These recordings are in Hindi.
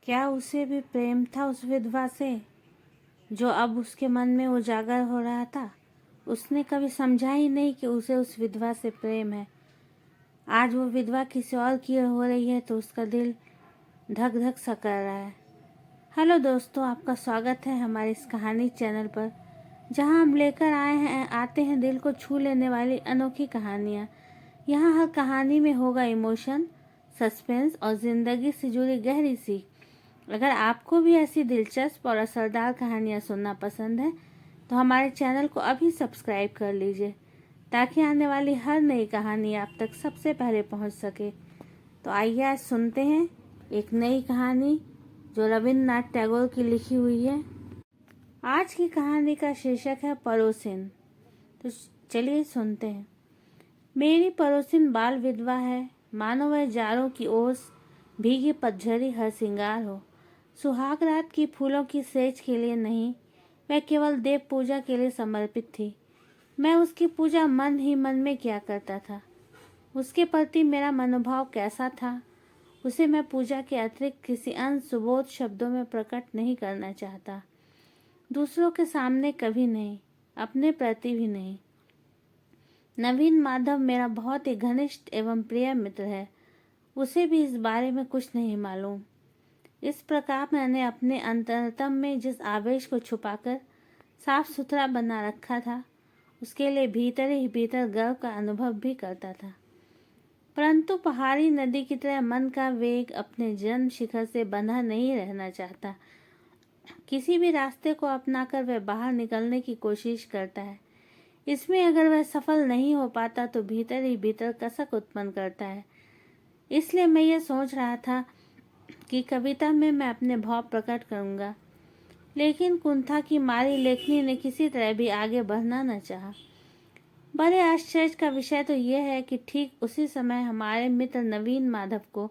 क्या उसे भी प्रेम था उस विधवा से जो अब उसके मन में उजागर हो रहा था? उसने कभी समझा ही नहीं कि उसे उस विधवा से प्रेम है। आज वो विधवा किसी और की हो रही है तो उसका दिल धक धक सा कर रहा है। हेलो दोस्तों, आपका स्वागत है हमारे इस कहानी चैनल पर, जहां हम लेकर आते हैं दिल को छू लेने वाली अनोखी कहानियां। यहाँ हर कहानी में होगा इमोशन, सस्पेंस और ज़िंदगी से जुड़ी गहरी सीख। अगर आपको भी ऐसी दिलचस्प और असरदार कहानियाँ सुनना पसंद है तो हमारे चैनल को अभी सब्सक्राइब कर लीजिए, ताकि आने वाली हर नई कहानी आप तक सबसे पहले पहुंच सके। तो आइए आज सुनते हैं एक नई कहानी जो रविन्द्रनाथ टैगोर की लिखी हुई है। आज की कहानी का शीर्षक है पड़ोसिन। तो चलिए सुनते हैं। मेरी पड़ोसिन बाल विधवा है, मानो वह जाड़ों की ओस, भीगी पतझड़ी हर सिंगार हो। सुहाग रात की फूलों की सेज के लिए नहीं, वह केवल देव पूजा के लिए समर्पित थी। मैं उसकी पूजा मन ही मन में किया करता था। उसके प्रति मेरा मनोभाव कैसा था, उसे मैं पूजा के अतिरिक्त किसी अन्य सुबोध शब्दों में प्रकट नहीं करना चाहता। दूसरों के सामने कभी नहीं, अपने प्रति भी नहीं। नवीन माधव मेरा बहुत ही घनिष्ठ एवं प्रिय मित्र है। उसे भी इस बारे में कुछ नहीं मालूम। इस प्रकार मैंने अपने अंतरतम में जिस आवेश को छुपाकर साफ सुथरा बना रखा था, उसके लिए भीतर ही भीतर गर्व का अनुभव भी करता था। परंतु पहाड़ी नदी की तरह मन का वेग अपने जन्म शिखर से बंधा नहीं रहना चाहता। किसी भी रास्ते को अपनाकर वह बाहर निकलने की कोशिश करता है। इसमें अगर वह सफल नहीं हो पाता तो भीतर ही भीतर कसक उत्पन्न करता है। इसलिए मैं ये सोच रहा था कि कविता में मैं अपने भाव प्रकट करूंगा, लेकिन कुंठा की मारी लेखनी ने किसी तरह भी आगे बढ़ना न चाहा। बड़े आश्चर्य का विषय तो यह है कि ठीक उसी समय हमारे मित्र नवीन माधव को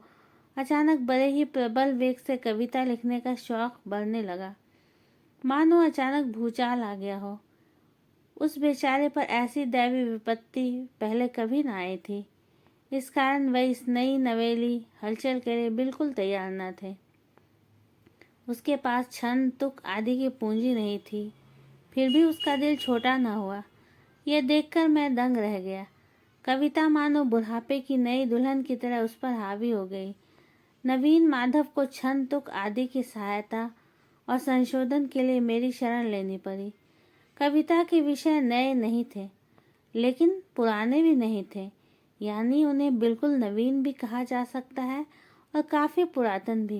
अचानक बड़े ही प्रबल वेग से कविता लिखने का शौक बढ़ने लगा, मानो अचानक भूचाल आ गया हो। उस बेचारे पर ऐसी दैवी विपत्ति पहले कभी न आई थी। इस कारण वह इस नई नवेली हलचल के लिए बिल्कुल तैयार न थे। उसके पास छंद तुक आदि की पूंजी नहीं थी, फिर भी उसका दिल छोटा न हुआ। यह देखकर मैं दंग रह गया। कविता मानो बुढ़ापे की नई दुल्हन की तरह उस पर हावी हो गई। नवीन माधव को छंद तुक आदि की सहायता और संशोधन के लिए मेरी शरण लेनी पड़ी। कविता के विषय नए नहीं थे, लेकिन पुराने भी नहीं थे, यानी उन्हें बिल्कुल नवीन भी कहा जा सकता है और काफ़ी पुरातन भी।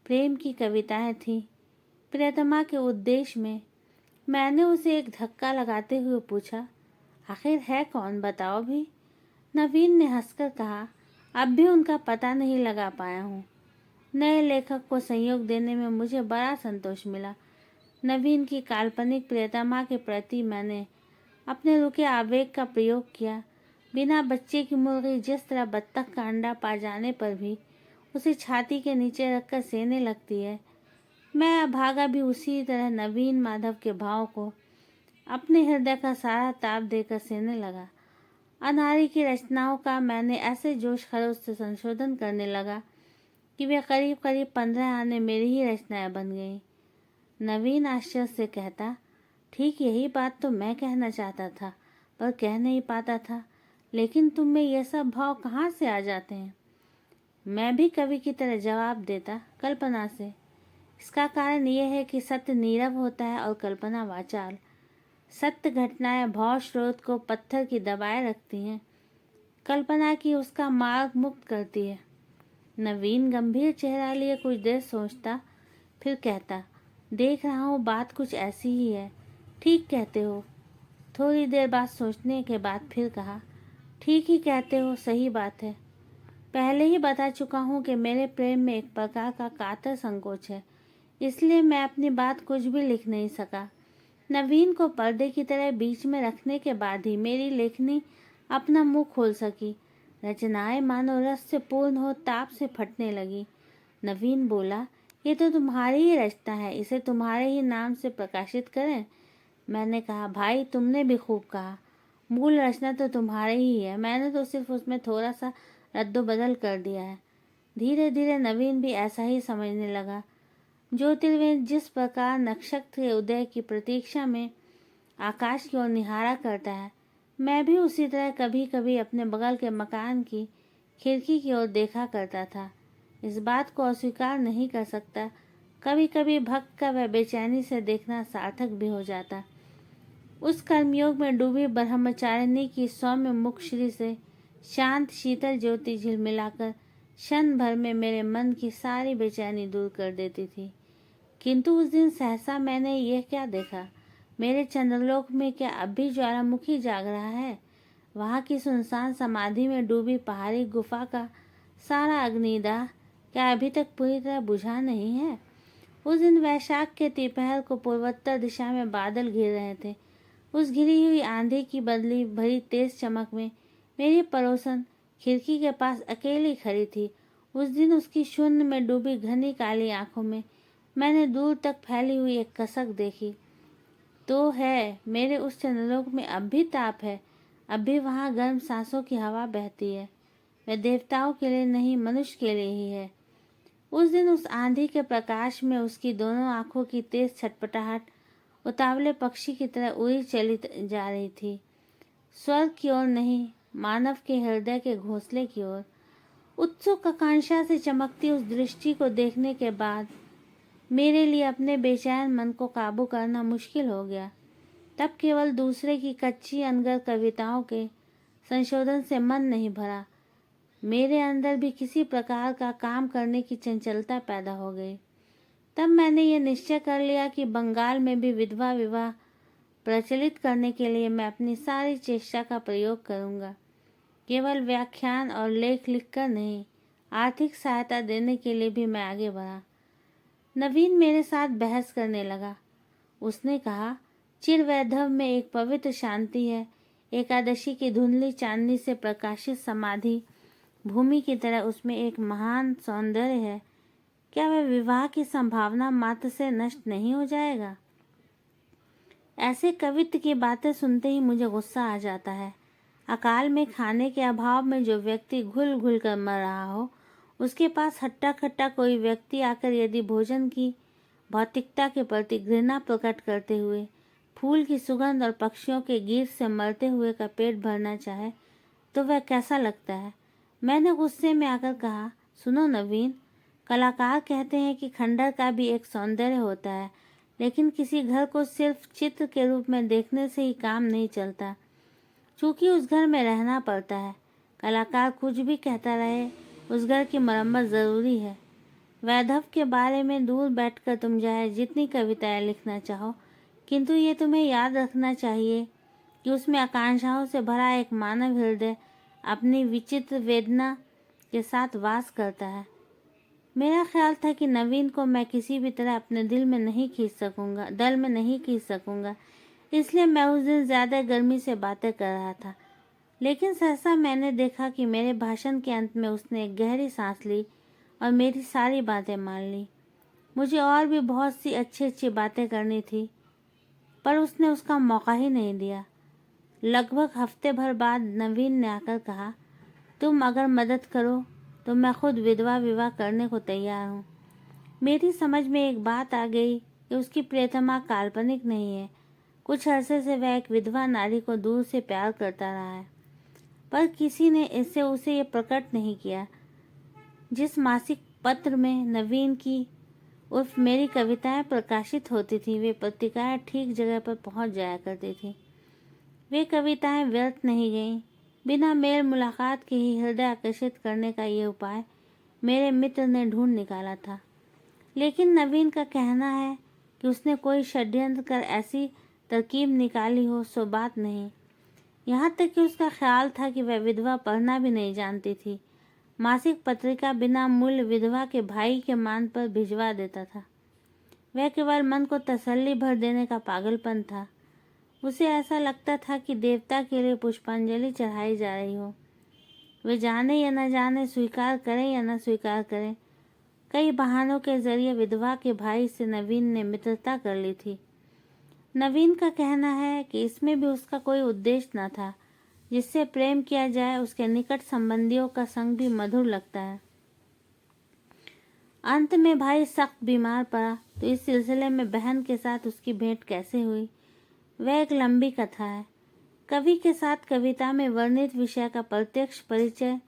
प्रेम की कविताएं थीं। प्रियतमा के उद्देश्य में मैंने उसे एक धक्का लगाते हुए पूछा, आखिर है कौन, बताओ भी। नवीन ने हंसकर कहा, अब भी उनका पता नहीं लगा पाया हूँ। नए लेखक को सहयोग देने में मुझे बड़ा संतोष मिला। नवीन की काल्पनिक प्रियतमा के प्रति मैंने अपने रुके आवेग का प्रयोग किया। बिना बच्चे की मुर्गी जिस तरह बत्तख का अंडा पा जाने पर भी उसे छाती के नीचे रखकर सेने लगती है, मैं अभागा भी उसी तरह नवीन माधव के भाव को अपने हृदय का सारा ताप देकर सेने लगा। अनारी की रचनाओं का मैंने ऐसे जोश खरोश से संशोधन करने लगा कि वे करीब करीब 15 आने मेरी ही रचनाएं बन गईं। नवीन आश्चर्य से कहता, ठीक यही बात तो मैं कहना चाहता था, पर कह नहीं पाता था। लेकिन तुम में ये सब भाव कहाँ से आ जाते हैं? मैं भी कवि की तरह जवाब देता, कल्पना से। इसका कारण यह है कि सत्य नीरव होता है और कल्पना वाचाल। सत्य घटनाएं भाव स्रोत को पत्थर की दबाए रखती हैं, कल्पना की उसका मार्ग मुक्त करती है। नवीन गंभीर चेहरा लिए कुछ देर सोचता, फिर कहता, देख रहा हूँ बात कुछ ऐसी ही है। ठीक कहते हो। थोड़ी देर बाद सोचने के बाद फिर कहा, ठीक ही कहते हो, सही बात है। पहले ही बता चुका हूँ कि मेरे प्रेम में एक प्रकार का कातर संकोच है, इसलिए मैं अपनी बात कुछ भी लिख नहीं सका। नवीन को पर्दे की तरह बीच में रखने के बाद ही मेरी लेखनी अपना मुंह खोल सकी। रचनाएं मानो रस से पूर्ण हो ताप से फटने लगी। नवीन बोला, ये तो तुम्हारी ही रचना है, इसे तुम्हारे ही नाम से प्रकाशित करें। मैंने कहा, भाई तुमने भी खूब कहा, मूल रचना तो तुम्हारी ही है, मैंने तो सिर्फ उसमें थोड़ा सा रद्दो बदल कर दिया है। धीरे धीरे नवीन भी ऐसा ही समझने लगा। ज्योतिर्विद जिस प्रकार नक्षत्र के उदय की प्रतीक्षा में आकाश की ओर निहारा करता है, मैं भी उसी तरह कभी कभी अपने बगल के मकान की खिड़की की ओर देखा करता था। इस बात को अस्वीकार नहीं कर सकता, कभी कभी भक्त का वह बेचैनी से देखना सार्थक भी हो जाता। उस कर्मयोग में डूबी ब्रह्मचारिणी की सौम्य मुखश्री से शांत शीतल ज्योति झिलमिलाकर क्षण भर में मेरे मन की सारी बेचैनी दूर कर देती थी। किंतु उस दिन सहसा मैंने यह क्या देखा, मेरे चंद्रलोक में क्या अब भी ज्वालामुखी जाग रहा है? वहाँ की सुनसान समाधि में डूबी पहाड़ी गुफा का सारा अग्निदाह क्या अभी तक पूरी तरह बुझा नहीं है? उस दिन वैशाख के दोपहर को पूर्वोत्तर दिशा में बादल घिर रहे थे। उस घिरी हुई आंधी की बदली भरी तेज चमक में मेरी पड़ोसन खिड़की के पास अकेली खड़ी थी। उस दिन उसकी शून्य में डूबी घनी काली आंखों में मैंने दूर तक फैली हुई एक कसक देखी। तो है, मेरे उस चंद्रलोक में अब भी ताप है, अब भी वहाँ गर्म सांसों की हवा बहती है। वह देवताओं के लिए नहीं, मनुष्य के लिए ही है। उस दिन उस आंधी के प्रकाश में उसकी दोनों आंखों की तेज छटपटाहट उतावले पक्षी की तरह उड़ी चली जा रही थी, स्वर्ग की ओर नहीं, मानव के हृदय के घोंसले की ओर। उत्सुक आकांक्षा से चमकती उस दृष्टि को देखने के बाद मेरे लिए अपने बेचैन मन को काबू करना मुश्किल हो गया। तब केवल दूसरे की कच्ची अनगर कविताओं के संशोधन से मन नहीं भरा, मेरे अंदर भी किसी प्रकार का काम करने की चंचलता पैदा हो गई। तब मैंने ये निश्चय कर लिया कि बंगाल में भी विधवा विवाह प्रचलित करने के लिए मैं अपनी सारी चेष्टा का प्रयोग करूंगा। केवल व्याख्यान और लेख लिखकर नहीं, आर्थिक सहायता देने के लिए भी मैं आगे बढ़ा। नवीन मेरे साथ बहस करने लगा। उसने कहा, चिरवैधव में एक पवित्र शांति है। एकादशी की धुंधली चांदनी से प्रकाशित समाधि भूमि की तरह उसमें एक महान सौंदर्य है। क्या वह विवाह की संभावना मात्र से नष्ट नहीं हो जाएगा? ऐसे कवित्व की बातें सुनते ही मुझे गुस्सा आ जाता है। अकाल में खाने के अभाव में जो व्यक्ति घुल घुल कर मर रहा हो, उसके पास हट्टा खट्टा कोई व्यक्ति आकर यदि भोजन की भौतिकता के प्रति घृणा प्रकट करते हुए फूल की सुगंध और पक्षियों के गीत से मरते हुए का पेट भरना चाहे तो वह कैसा लगता है? मैंने गुस्से में आकर कहा, सुनो नवीन, कलाकार कहते हैं कि खंडहर का भी एक सौंदर्य होता है, लेकिन किसी घर को सिर्फ चित्र के रूप में देखने से ही काम नहीं चलता, क्योंकि उस घर में रहना पड़ता है। कलाकार कुछ भी कहता रहे, उस घर की मरम्मत ज़रूरी है। वैधव के बारे में दूर बैठकर तुम चाहे जितनी कविताएं लिखना चाहो, किंतु ये तुम्हें याद रखना चाहिए कि उसमें आकांक्षाओं से भरा एक मानव हृदय अपनी विचित्र वेदना के साथ वास करता है। मेरा ख्याल था कि नवीन को मैं किसी भी तरह अपने दल में नहीं खींच सकूंगा, इसलिए मैं उस दिन ज़्यादा गर्मी से बातें कर रहा था। लेकिन सहसा मैंने देखा कि मेरे भाषण के अंत में उसने एक गहरी सांस ली और मेरी सारी बातें मान ली। मुझे और भी बहुत सी अच्छी अच्छी बातें करनी थी, पर उसने उसका मौका ही नहीं दिया। लगभग हफ्ते भर बाद नवीन ने आकर कहा, तुम अगर मदद करो तो मैं खुद विधवा विवाह करने को तैयार हूँ। मेरी समझ में एक बात आ गई कि उसकी प्रियतमा काल्पनिक नहीं है। कुछ अरसे से वह एक विधवा नारी को दूर से प्यार करता रहा है, पर किसी ने इससे उसे ये प्रकट नहीं किया। जिस मासिक पत्र में नवीन की उर्फ मेरी कविताएं प्रकाशित होती थी, वे पत्रिकाएं ठीक जगह पर पहुंच जाया करती थी। वे कविताएं व्यर्थ नहीं गईं। बिना मेल मुलाकात के ही हृदय आकर्षित करने का ये उपाय मेरे मित्र ने ढूंढ निकाला था। लेकिन नवीन का कहना है कि उसने कोई षड्यंत्र कर ऐसी तरकीब निकाली हो, सो बात नहीं। यहाँ तक कि उसका ख्याल था कि वह विधवा पढ़ना भी नहीं जानती थी। मासिक पत्रिका बिना मूल्य विधवा के भाई के मान पर भिजवा देता था। वह केवल मन को तसल्ली भर देने का पागलपन था। उसे ऐसा लगता था कि देवता के लिए पुष्पांजलि चढ़ाई जा रही हो। वे जाने या न जाने, स्वीकार करें या न स्वीकार करें, कई बहानों के जरिए विधवा के भाई से नवीन ने मित्रता कर ली थी। नवीन का कहना है कि इसमें भी उसका कोई उद्देश्य न था। जिससे प्रेम किया जाए उसके निकट संबंधियों का संग भी मधुर लगता है। अंत में भाई सख्त बीमार पड़ा, तो इस सिलसिले में बहन के साथ उसकी भेंट कैसे हुई, वह एक लंबी कथा है। कवि के साथ कविता में वर्णित विषय का प्रत्यक्ष परिचय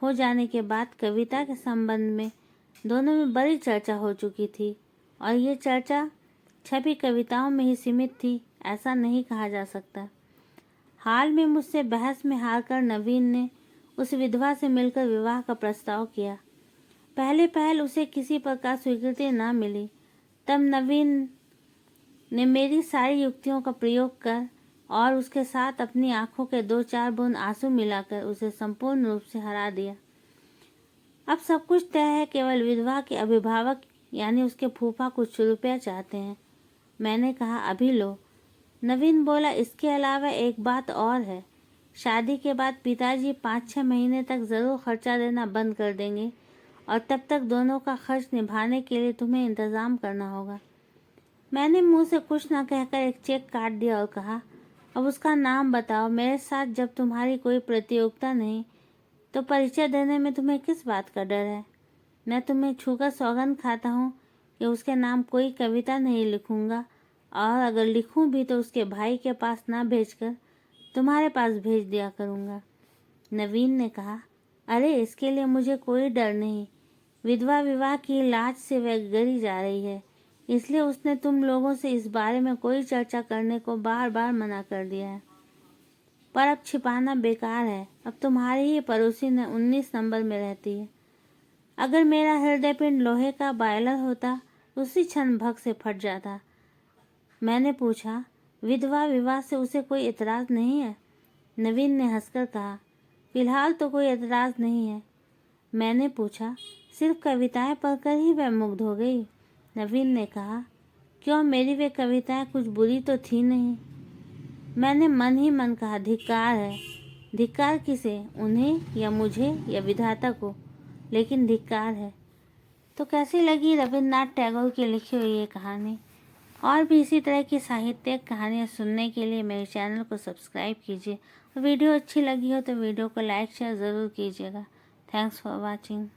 हो जाने के बाद कविता के संबंध में दोनों में बड़ी चर्चा हो चुकी थी, और ये चर्चा छपी कविताओं में ही सीमित थी, ऐसा नहीं कहा जा सकता। हाल में मुझसे बहस में हारकर नवीन ने उस विधवा से मिलकर विवाह का प्रस्ताव किया। पहले पहल उसे किसी प्रकार स्वीकृति न मिली, तब नवीन ने मेरी सारी युक्तियों का प्रयोग कर और उसके साथ अपनी आंखों के 2-4 बूंद आंसू मिलाकर उसे संपूर्ण रूप से हरा दिया। अब सब कुछ तय है, केवल विधवा के अभिभावक यानी उसके फूफा कुछ रुपया चाहते हैं। मैंने कहा अभी लो। नवीन बोला इसके अलावा एक बात और है, शादी के बाद पिताजी 5-6 महीने तक ज़रूर खर्चा देना बंद कर देंगे, और तब तक दोनों का खर्च निभाने के लिए तुम्हें इंतज़ाम करना होगा। मैंने मुंह से कुछ न कहकर एक चेक काट दिया और कहा अब उसका नाम बताओ। मेरे साथ जब तुम्हारी कोई प्रतियोगिता नहीं, तो परिचय देने में तुम्हें किस बात का डर है। मैं तुम्हें छूकर सौगंध खाता हूँ कि उसके नाम कोई कविता नहीं लिखूँगा, और अगर लिखूँ भी तो उसके भाई के पास ना भेजकर तुम्हारे पास भेज दिया करूँगा। नवीन ने कहा अरे इसके लिए मुझे कोई डर नहीं, विधवा विवाह की लाज से वह गरी जा रही है, इसलिए उसने तुम लोगों से इस बारे में कोई चर्चा करने को बार बार मना कर दिया है। पर अब छिपाना बेकार है, अब तुम्हारी ही पड़ोसी ने 19 नंबर में रहती है। अगर मेरा हृदय पिंड लोहे का बॉयलर होता उसी क्षण भग से फट जाता। मैंने पूछा विधवा विवाह से उसे कोई एतराज़ नहीं है। नवीन ने हंसकर कहा फिलहाल तो कोई एतराज़ नहीं है। मैंने पूछा सिर्फ कविताएं पढ़कर ही वह मुग्ध हो गई। नवीन ने कहा क्यों, मेरी वे कविताएं कुछ बुरी तो थी नहीं। मैंने मन ही मन कहा धिक्कार है। धिक्कार किसे, उन्हें या मुझे या विधाता को, लेकिन धिक्कार है। तो कैसी लगी रविन्द्रनाथ टैगोर की लिखी हुई ये कहानी। और भी इसी तरह की साहित्यिक कहानियाँ सुनने के लिए मेरे चैनल को सब्सक्राइब कीजिए, और वीडियो अच्छी लगी हो तो वीडियो को लाइक शेयर ज़रूर कीजिएगा। Thanks for watching.